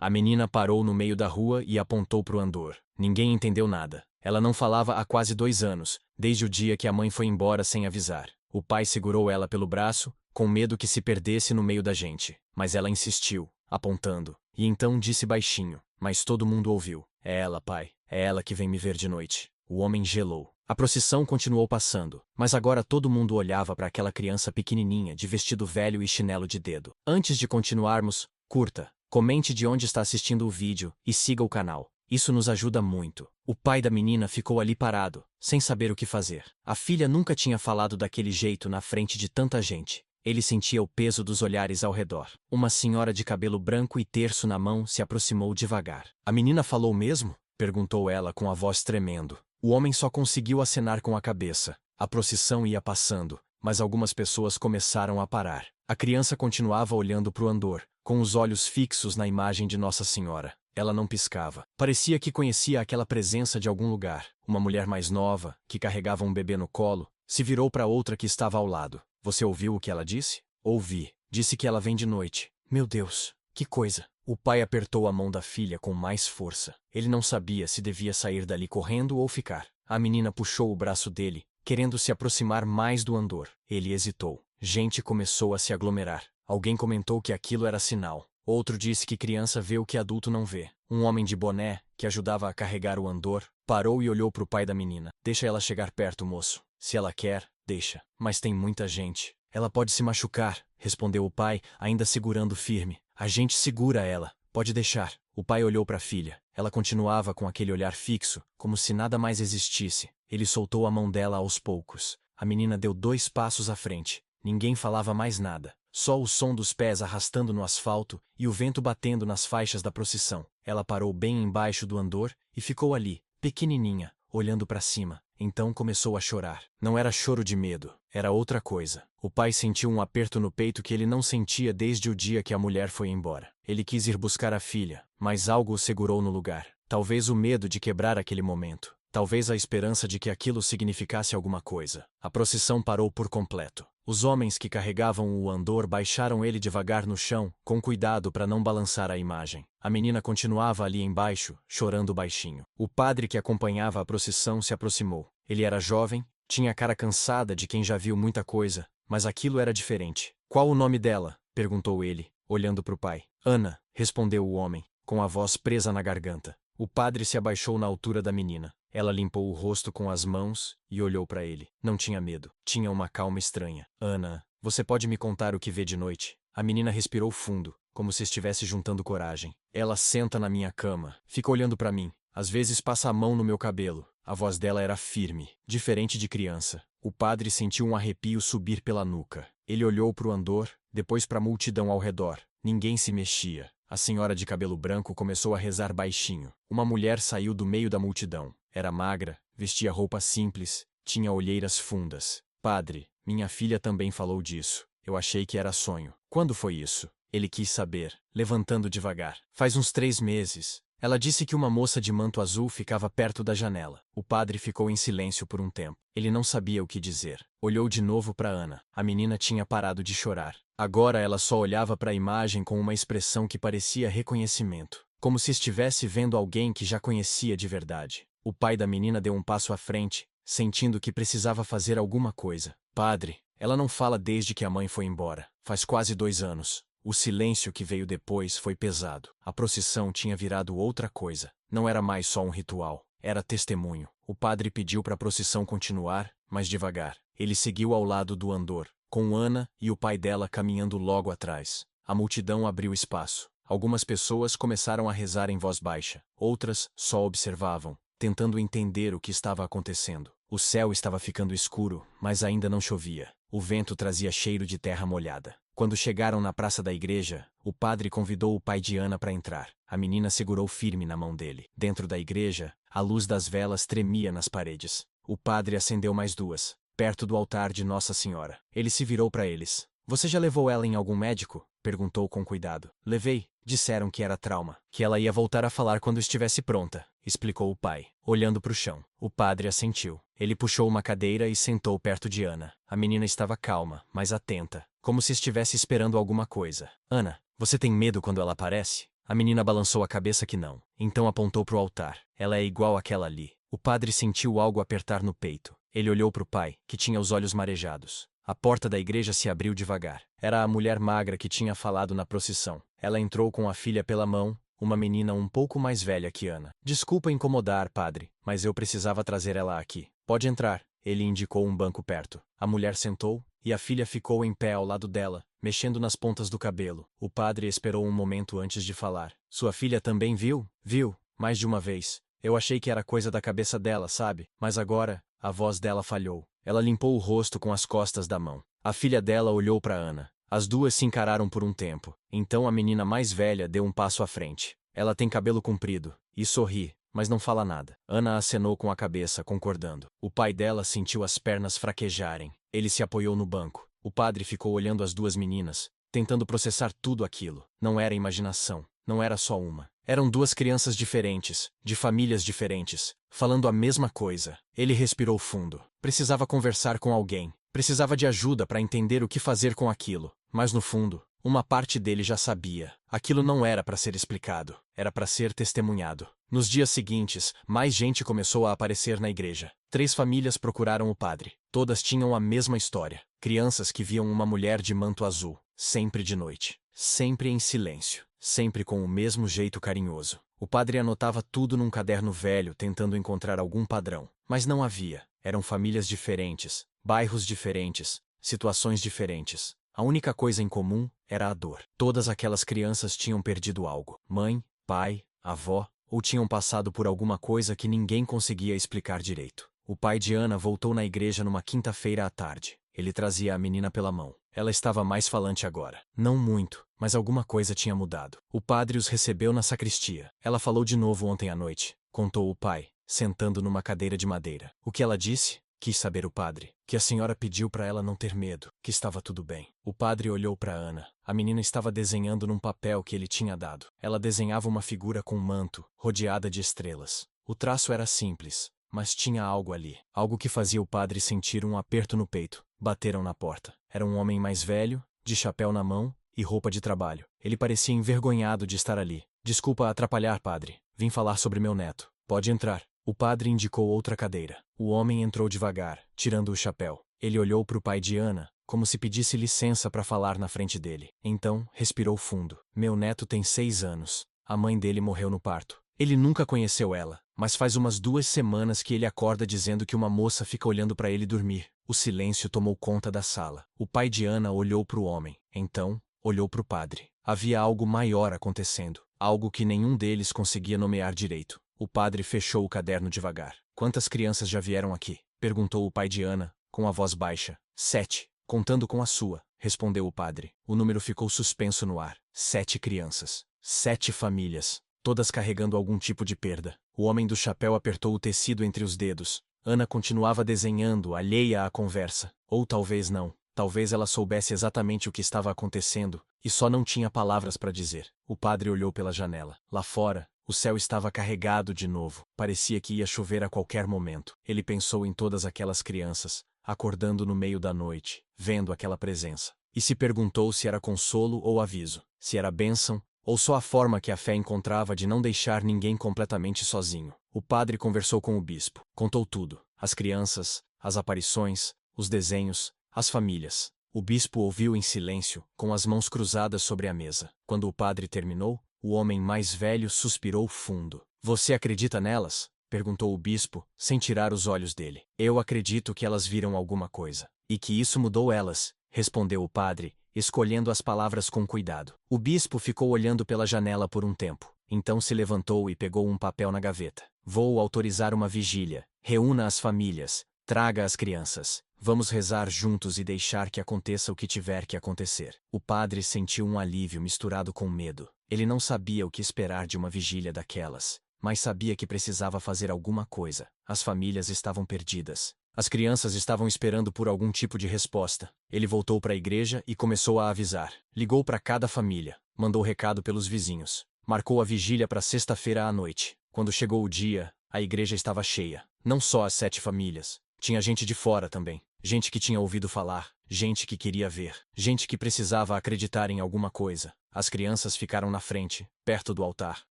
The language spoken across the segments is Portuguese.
A menina parou no meio da rua e apontou para o andor. Ninguém entendeu nada. Ela não falava há quase 2 anos, desde o dia que a mãe foi embora sem avisar. O pai segurou ela pelo braço, com medo que se perdesse no meio da gente. Mas ela insistiu, apontando. E então disse baixinho, mas todo mundo ouviu. É ela, pai. É ela que vem me ver de noite. O homem gelou. A procissão continuou passando, mas agora todo mundo olhava para aquela criança pequenininha de vestido velho e chinelo de dedo. Antes de continuarmos, curta, comente de onde está assistindo o vídeo e siga o canal. Isso nos ajuda muito. O pai da menina ficou ali parado, sem saber o que fazer. A filha nunca tinha falado daquele jeito na frente de tanta gente. Ele sentia o peso dos olhares ao redor. Uma senhora de cabelo branco e terço na mão se aproximou devagar. A menina falou mesmo? Perguntou ela com a voz tremendo. O homem só conseguiu acenar com a cabeça. A procissão ia passando, mas algumas pessoas começaram a parar. A criança continuava olhando para o andor, com os olhos fixos na imagem de Nossa Senhora. Ela não piscava. Parecia que conhecia aquela presença de algum lugar. Uma mulher mais nova, que carregava um bebê no colo, se virou para outra que estava ao lado. Você ouviu o que ela disse? Ouvi. Disse que ela vem de noite. Meu Deus, que coisa! O pai apertou a mão da filha com mais força. Ele não sabia se devia sair dali correndo ou ficar. A menina puxou o braço dele, querendo se aproximar mais do andor. Ele hesitou. Gente começou a se aglomerar. Alguém comentou que aquilo era sinal. Outro disse que criança vê o que adulto não vê. Um homem de boné, que ajudava a carregar o andor, parou e olhou para o pai da menina. Deixa ela chegar perto, moço. Se ela quer, deixa. Mas tem muita gente. Ela pode se machucar, respondeu o pai, ainda segurando firme. A gente segura ela. Pode deixar. O pai olhou para a filha. Ela continuava com aquele olhar fixo, como se nada mais existisse. Ele soltou a mão dela aos poucos. A menina deu 2 passos à frente. Ninguém falava mais nada. Só o som dos pés arrastando no asfalto e o vento batendo nas faixas da procissão. Ela parou bem embaixo do andor e ficou ali, pequenininha, olhando para cima. Então começou a chorar. Não era choro de medo, era outra coisa. O pai sentiu um aperto no peito que ele não sentia desde o dia que a mulher foi embora. Ele quis ir buscar a filha, mas algo o segurou no lugar. Talvez o medo de quebrar aquele momento. Talvez a esperança de que aquilo significasse alguma coisa. A procissão parou por completo. Os homens que carregavam o andor baixaram ele devagar no chão, com cuidado para não balançar a imagem. A menina continuava ali embaixo, chorando baixinho. O padre que acompanhava a procissão se aproximou. Ele era jovem, tinha a cara cansada de quem já viu muita coisa, mas aquilo era diferente. Qual o nome dela? Perguntou ele, olhando para o pai. Ana, respondeu o homem, com a voz presa na garganta. O padre se abaixou na altura da menina. Ela limpou o rosto com as mãos e olhou para ele. Não tinha medo. Tinha uma calma estranha. Ana, você pode me contar o que vê de noite? A menina respirou fundo, como se estivesse juntando coragem. Ela senta na minha cama. Fica olhando para mim. Às vezes passa a mão no meu cabelo. A voz dela era firme, diferente de criança. O padre sentiu um arrepio subir pela nuca. Ele olhou para o andor, depois para a multidão ao redor. Ninguém se mexia. A senhora de cabelo branco começou a rezar baixinho. Uma mulher saiu do meio da multidão. Era magra, vestia roupas simples, tinha olheiras fundas. Padre, minha filha também falou disso. Eu achei que era sonho. Quando foi isso? Ele quis saber, levantando devagar. Faz uns 3 meses. Ela disse que uma moça de manto azul ficava perto da janela. O padre ficou em silêncio por um tempo. Ele não sabia o que dizer. Olhou de novo para Ana. A menina tinha parado de chorar. Agora ela só olhava para a imagem com uma expressão que parecia reconhecimento, como se estivesse vendo alguém que já conhecia de verdade. O pai da menina deu um passo à frente, sentindo que precisava fazer alguma coisa. Padre, ela não fala desde que a mãe foi embora. Faz quase 2 anos. O silêncio que veio depois foi pesado. A procissão tinha virado outra coisa. Não era mais só um ritual. Era testemunho. O padre pediu para a procissão continuar, mas devagar. Ele seguiu ao lado do andor, com Ana e o pai dela caminhando logo atrás. A multidão abriu espaço. Algumas pessoas começaram a rezar em voz baixa. Outras só observavam, tentando entender o que estava acontecendo. O céu estava ficando escuro, mas ainda não chovia. O vento trazia cheiro de terra molhada. Quando chegaram na praça da igreja, o padre convidou o pai de Ana para entrar. A menina segurou firme na mão dele. Dentro da igreja, a luz das velas tremia nas paredes. O padre acendeu mais 2, perto do altar de Nossa Senhora. Ele se virou para eles. Você já levou ela em algum médico? Perguntou com cuidado. Levei. Disseram que era trauma, que ela ia voltar a falar quando estivesse pronta, explicou o pai, olhando para o chão. O padre assentiu. Ele puxou uma cadeira e sentou perto de Ana. A menina estava calma, mas atenta, como se estivesse esperando alguma coisa. Ana, você tem medo quando ela aparece? A menina balançou a cabeça que não. Então apontou para o altar. Ela é igual àquela ali. O padre sentiu algo apertar no peito. Ele olhou para o pai, que tinha os olhos marejados. A porta da igreja se abriu devagar. Era a mulher magra que tinha falado na procissão. Ela entrou com a filha pela mão, uma menina um pouco mais velha que Ana. Desculpa incomodar, padre, mas eu precisava trazer ela aqui. Pode entrar. Ele indicou um banco perto. A mulher sentou, e a filha ficou em pé ao lado dela, mexendo nas pontas do cabelo. O padre esperou um momento antes de falar. Sua filha também viu? Viu, mais de uma vez. Eu achei que era coisa da cabeça dela, sabe? Mas agora, a voz dela falhou. Ela limpou o rosto com as costas da mão. A filha dela olhou para Ana. As duas se encararam por um tempo. Então a menina mais velha deu um passo à frente. Ela tem cabelo comprido, e sorri, mas não fala nada. Ana acenou com a cabeça, concordando. O pai dela sentiu as pernas fraquejarem. Ele se apoiou no banco. O padre ficou olhando as duas meninas, tentando processar tudo aquilo. Não era imaginação. Não era só uma. Eram duas crianças diferentes, de famílias diferentes, falando a mesma coisa. Ele respirou fundo. Precisava conversar com alguém. Precisava de ajuda para entender o que fazer com aquilo. Mas no fundo, uma parte dele já sabia. Aquilo não era para ser explicado. Era para ser testemunhado. Nos dias seguintes, mais gente começou a aparecer na igreja. 3 famílias procuraram o padre. Todas tinham a mesma história. Crianças que viam uma mulher de manto azul, sempre de noite. Sempre em silêncio. Sempre com o mesmo jeito carinhoso. O padre anotava tudo num caderno velho, tentando encontrar algum padrão. Mas não havia. Eram famílias diferentes, bairros diferentes, situações diferentes. A única coisa em comum era a dor. Todas aquelas crianças tinham perdido algo. Mãe, pai, avó, ou tinham passado por alguma coisa que ninguém conseguia explicar direito. O pai de Ana voltou na igreja numa quinta-feira à tarde. Ele trazia a menina pela mão. Ela estava mais falante agora. Não muito, mas alguma coisa tinha mudado. O padre os recebeu na sacristia. Ela falou de novo ontem à noite, contou o pai, sentando numa cadeira de madeira. O que ela disse? Quis saber o padre. Que a senhora pediu para ela não ter medo, que estava tudo bem. O padre olhou para Ana. A menina estava desenhando num papel que ele tinha dado. Ela desenhava uma figura com um manto, rodeada de estrelas. O traço era simples, mas tinha algo ali. Algo que fazia o padre sentir um aperto no peito. Bateram na porta. Era um homem mais velho, de chapéu na mão e roupa de trabalho. Ele parecia envergonhado de estar ali. Desculpa atrapalhar, padre. Vim falar sobre meu neto. Pode entrar. O padre indicou outra cadeira. O homem entrou devagar, tirando o chapéu. Ele olhou para o pai de Ana, como se pedisse licença para falar na frente dele. Então, respirou fundo. Meu neto tem 6 anos. A mãe dele morreu no parto. Ele nunca conheceu ela, mas faz umas 2 semanas que ele acorda dizendo que uma moça fica olhando para ele dormir. O silêncio tomou conta da sala. O pai de Ana olhou para o homem. Então, olhou para o padre. Havia algo maior acontecendo. Algo que nenhum deles conseguia nomear direito. O padre fechou o caderno devagar. Quantas crianças já vieram aqui? Perguntou o pai de Ana, com a voz baixa. 7, contando com a sua, respondeu o padre. O número ficou suspenso no ar. 7 crianças. 7 famílias. Todas carregando algum tipo de perda. O homem do chapéu apertou o tecido entre os dedos. Ana continuava desenhando, alheia à conversa. Ou talvez não. Talvez ela soubesse exatamente o que estava acontecendo, e só não tinha palavras para dizer. O padre olhou pela janela. Lá fora, o céu estava carregado de novo. Parecia que ia chover a qualquer momento. Ele pensou em todas aquelas crianças, acordando no meio da noite, vendo aquela presença. E se perguntou se era consolo ou aviso, se era bênção, ou só a forma que a fé encontrava de não deixar ninguém completamente sozinho. O padre conversou com o bispo. Contou tudo. As crianças, as aparições, os desenhos, as famílias. O bispo ouviu em silêncio, com as mãos cruzadas sobre a mesa. Quando o padre terminou, o homem mais velho suspirou fundo. Você acredita nelas? Perguntou o bispo, sem tirar os olhos dele. Eu acredito que elas viram alguma coisa. E que isso mudou elas, respondeu o padre, escolhendo as palavras com cuidado. O bispo ficou olhando pela janela por um tempo. Então se levantou e pegou um papel na gaveta. Vou autorizar uma vigília. Reúna as famílias. Traga as crianças. Vamos rezar juntos e deixar que aconteça o que tiver que acontecer. O padre sentiu um alívio misturado com medo. Ele não sabia o que esperar de uma vigília daquelas, mas sabia que precisava fazer alguma coisa. As famílias estavam perdidas. As crianças estavam esperando por algum tipo de resposta. Ele voltou para a igreja e começou a avisar. Ligou para cada família. Mandou recado pelos vizinhos. Marcou a vigília para sexta-feira à noite. Quando chegou o dia, a igreja estava cheia. Não só as 7 famílias. Tinha gente de fora também. Gente que tinha ouvido falar. gente que queria ver, gente que precisava acreditar em alguma coisa. As crianças ficaram na frente, perto do altar.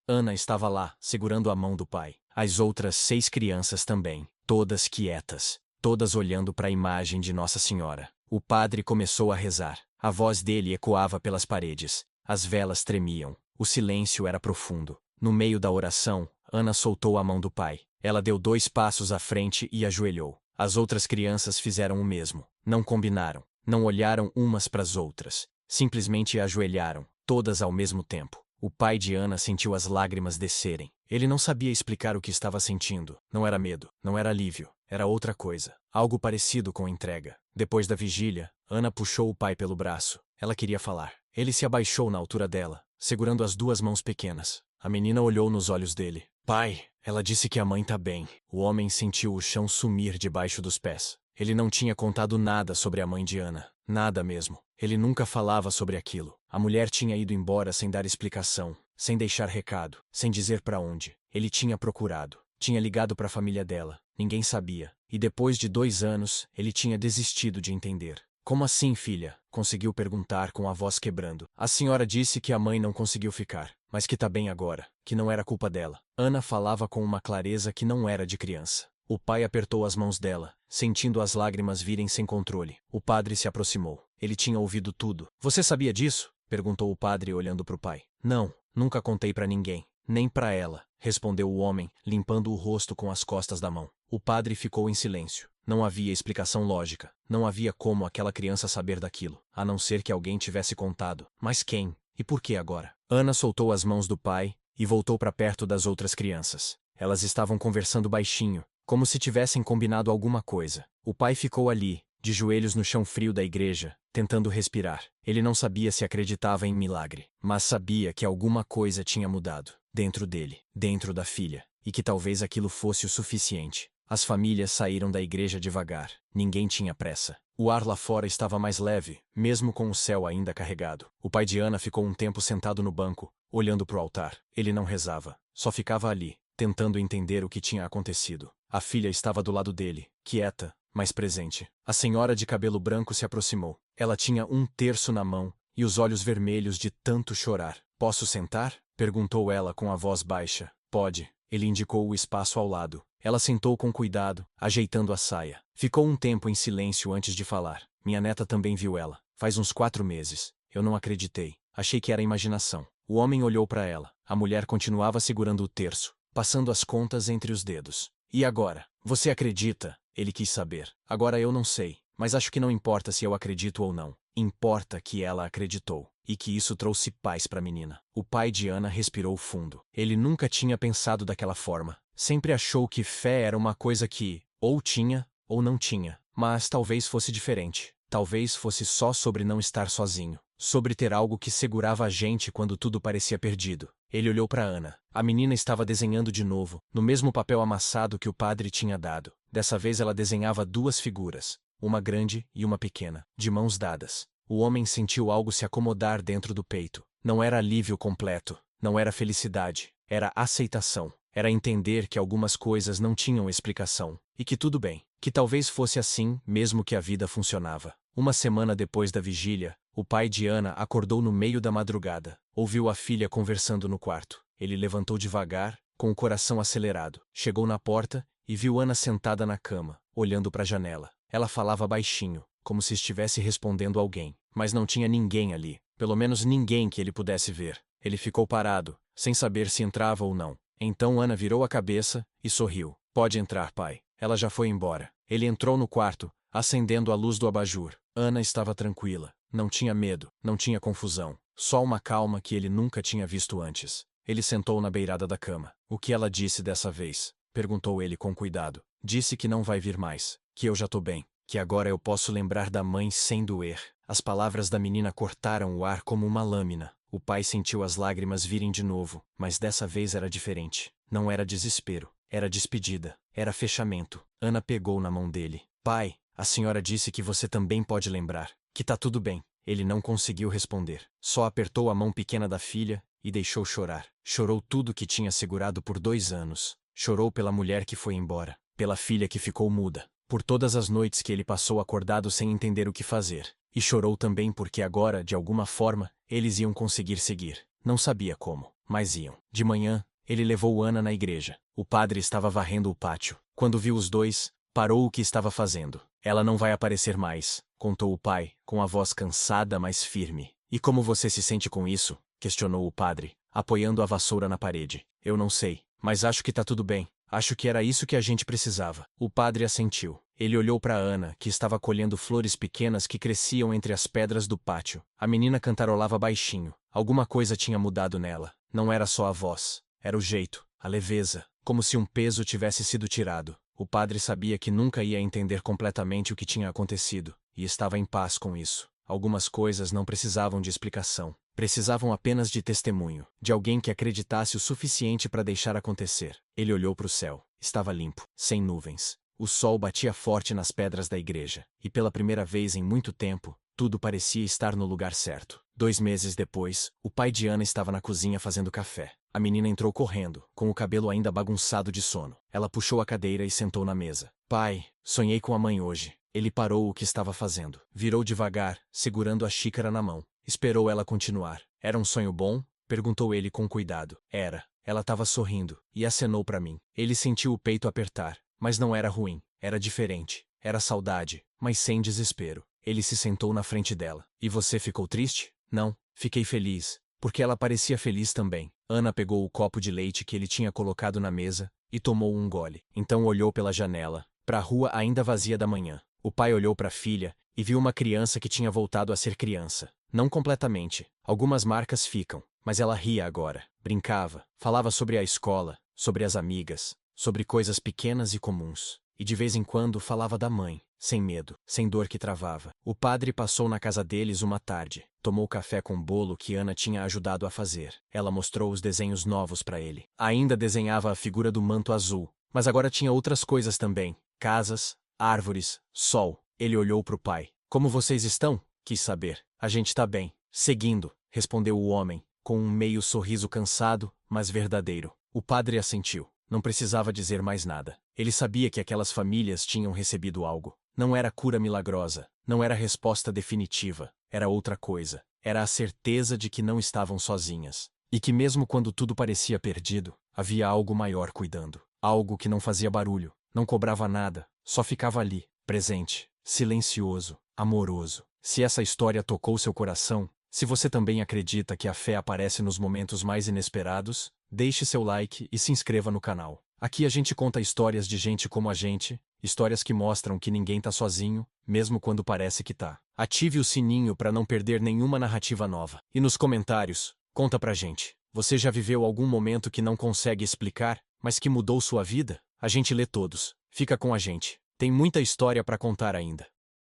Ana estava lá, segurando a mão do pai. As outras 6 crianças também, todas quietas, todas olhando para a imagem de Nossa Senhora. O padre começou a rezar. A voz dele ecoava pelas paredes. As velas tremiam. O silêncio era profundo. No meio da oração, Ana soltou a mão do pai. Ela deu 2 passos à frente e ajoelhou. As outras crianças fizeram o mesmo. Não combinaram. Não olharam umas para as outras. Simplesmente ajoelharam, todas ao mesmo tempo. O pai de Ana sentiu as lágrimas descerem. Ele não sabia explicar o que estava sentindo. Não era medo, não era alívio. Era outra coisa. Algo parecido com entrega. Depois da vigília, Ana puxou o pai pelo braço. Ela queria falar. Ele se abaixou na altura dela, segurando as 2 mãos pequenas. A menina olhou nos olhos dele. Pai, ela disse que a mãe tá bem. O homem sentiu o chão sumir debaixo dos pés. Ele não tinha contado nada sobre a mãe de Ana. Nada mesmo. Ele nunca falava sobre aquilo. A mulher tinha ido embora sem dar explicação, sem deixar recado, sem dizer para onde. Ele tinha procurado. Tinha ligado para a família dela. Ninguém sabia. E depois de 2 anos, ele tinha desistido de entender. Como assim, filha? Conseguiu perguntar com a voz quebrando. A senhora disse que a mãe não conseguiu ficar, mas que tá bem agora, que não era culpa dela. Ana falava com uma clareza que não era de criança. O pai apertou as mãos dela, sentindo as lágrimas virem sem controle. O padre se aproximou. Ele tinha ouvido tudo. Você sabia disso? Perguntou o padre olhando para o pai. Não, nunca contei para ninguém, nem para ela, respondeu o homem, limpando o rosto com as costas da mão. O padre ficou em silêncio. Não havia explicação lógica. Não havia como aquela criança saber daquilo, a não ser que alguém tivesse contado. Mas quem? E por que agora? Ana soltou as mãos do pai e voltou para perto das outras crianças. Elas estavam conversando baixinho, como se tivessem combinado alguma coisa. O pai ficou ali, de joelhos no chão frio da igreja, tentando respirar. Ele não sabia se acreditava em milagre, mas sabia que alguma coisa tinha mudado, dentro dele, dentro da filha, e que talvez aquilo fosse o suficiente. As famílias saíram da igreja devagar. Ninguém tinha pressa. O ar lá fora estava mais leve, mesmo com o céu ainda carregado. O pai de Ana ficou um tempo sentado no banco, olhando para o altar. Ele não rezava, só ficava ali, tentando entender o que tinha acontecido. A filha estava do lado dele, quieta, mas presente. A senhora de cabelo branco se aproximou. Ela tinha 1/3 na mão e os olhos vermelhos de tanto chorar. Posso sentar? Perguntou ela com a voz baixa. Pode. Ele indicou o espaço ao lado. Ela sentou com cuidado, ajeitando a saia. Ficou um tempo em silêncio antes de falar. Minha neta também viu ela. Faz uns 4 meses. Eu não acreditei. Achei que era imaginação. O homem olhou para ela. A mulher continuava segurando o terço, passando as contas entre os dedos. E agora? Você acredita? Ele quis saber. Agora eu não sei, mas acho que não importa se eu acredito ou não. Importa que ela acreditou, e que isso trouxe paz para a menina. O pai de Ana respirou fundo. Ele nunca tinha pensado daquela forma. Sempre achou que fé era uma coisa que, ou tinha, ou não tinha. Mas talvez fosse diferente. Talvez fosse só sobre não estar sozinho. Sobre ter algo que segurava a gente quando tudo parecia perdido. Ele olhou para Ana. A menina estava desenhando de novo, no mesmo papel amassado que o padre tinha dado. Dessa vez ela desenhava 2 figuras, uma grande e uma pequena, de mãos dadas. O homem sentiu algo se acomodar dentro do peito. Não era alívio completo, não era felicidade, era aceitação. Era entender que algumas coisas não tinham explicação, e que tudo bem, que talvez fosse assim mesmo que a vida funcionava. Uma semana depois da vigília, o pai de Ana acordou no meio da madrugada. Ouviu a filha conversando no quarto. Ele levantou devagar, com o coração acelerado. Chegou na porta e viu Ana sentada na cama, olhando para a janela. Ela falava baixinho, como se estivesse respondendo alguém, mas não tinha ninguém ali, pelo menos ninguém que ele pudesse ver. Ele ficou parado, sem saber se entrava ou não. Então Ana virou a cabeça e sorriu. Pode entrar, pai. Ela já foi embora. Ele entrou no quarto, acendendo a luz do abajur. Ana estava tranquila. Não tinha medo, não tinha confusão. Só uma calma que ele nunca tinha visto antes. Ele sentou na beirada da cama. O que ela disse dessa vez? Perguntou ele com cuidado. Disse que não vai vir mais, que eu já tô bem, que agora eu posso lembrar da mãe sem doer. As palavras da menina cortaram o ar como uma lâmina. O pai sentiu as lágrimas virem de novo, mas dessa vez era diferente. Não era desespero, era despedida, era fechamento. Ana pegou na mão dele. Pai, a senhora disse que você também pode lembrar, que tá tudo bem. Ele não conseguiu responder. Só apertou a mão pequena da filha e deixou chorar. Chorou tudo que tinha segurado por 2 anos. Chorou pela mulher que foi embora, pela filha que ficou muda, por todas as noites que ele passou acordado sem entender o que fazer. E chorou também porque agora, de alguma forma, eles iam conseguir seguir. Não sabia como, mas iam. De manhã, ele levou Ana na igreja. O padre estava varrendo o pátio. Quando viu os dois, parou o que estava fazendo. Ela não vai aparecer mais, contou o pai, com a voz cansada, mas firme. E como você se sente com isso? Questionou o padre, apoiando a vassoura na parede. Eu não sei, mas acho que tá tudo bem. Acho que era isso que a gente precisava. O padre assentiu. Ele olhou para Ana, que estava colhendo flores pequenas que cresciam entre as pedras do pátio. A menina cantarolava baixinho. Alguma coisa tinha mudado nela. Não era só a voz. Era o jeito, a leveza, como se um peso tivesse sido tirado. O padre sabia que nunca ia entender completamente o que tinha acontecido, e estava em paz com isso. Algumas coisas não precisavam de explicação. Precisavam apenas de testemunho, de alguém que acreditasse o suficiente para deixar acontecer. Ele olhou para o céu. Estava limpo, sem nuvens. O sol batia forte nas pedras da igreja, e pela primeira vez em muito tempo, tudo parecia estar no lugar certo. 2 meses depois, o pai de Ana estava na cozinha fazendo café. A menina entrou correndo, com o cabelo ainda bagunçado de sono. Ela puxou a cadeira e sentou na mesa. Pai, sonhei com a mãe hoje. Ele parou o que estava fazendo. Virou devagar, segurando a xícara na mão. Esperou ela continuar. Era um sonho bom? Perguntou ele com cuidado. Era. Ela estava sorrindo, e acenou para mim. Ele sentiu o peito apertar, mas não era ruim. Era diferente. Era saudade, mas sem desespero. Ele se sentou na frente dela. E você ficou triste? Não. Fiquei feliz, porque ela parecia feliz também. Ana pegou o copo de leite que ele tinha colocado na mesa e tomou um gole. Então olhou pela janela, para a rua ainda vazia da manhã. O pai olhou para a filha e viu uma criança que tinha voltado a ser criança. Não completamente. Algumas marcas ficam, mas ela ria agora. Brincava, falava sobre a escola, sobre as amigas, sobre coisas pequenas e comuns. E de vez em quando falava da mãe, sem medo, sem dor que travava. O padre passou na casa deles uma tarde. Tomou café com bolo que Ana tinha ajudado a fazer. Ela mostrou os desenhos novos para ele. Ainda desenhava a figura do manto azul, mas agora tinha outras coisas também. Casas, árvores, sol. Ele olhou para o pai. Como vocês estão? Quis saber. A gente tá bem. Seguindo, respondeu o homem, com um meio sorriso cansado, mas verdadeiro. O padre assentiu. Não precisava dizer mais nada. Ele sabia que aquelas famílias tinham recebido algo. Não era cura milagrosa, não era resposta definitiva, era outra coisa. Era a certeza de que não estavam sozinhas. E que mesmo quando tudo parecia perdido, havia algo maior cuidando. Algo que não fazia barulho, não cobrava nada, só ficava ali, presente, silencioso, amoroso. Se essa história tocou seu coração, se você também acredita que a fé aparece nos momentos mais inesperados, deixe seu like e se inscreva no canal. Aqui a gente conta histórias de gente como a gente, histórias que mostram que ninguém tá sozinho, mesmo quando parece que tá. Ative o sininho para não perder nenhuma narrativa nova. E nos comentários, conta pra gente. Você já viveu algum momento que não consegue explicar, mas que mudou sua vida? A gente lê todos. Fica com a gente. Tem muita história para contar ainda.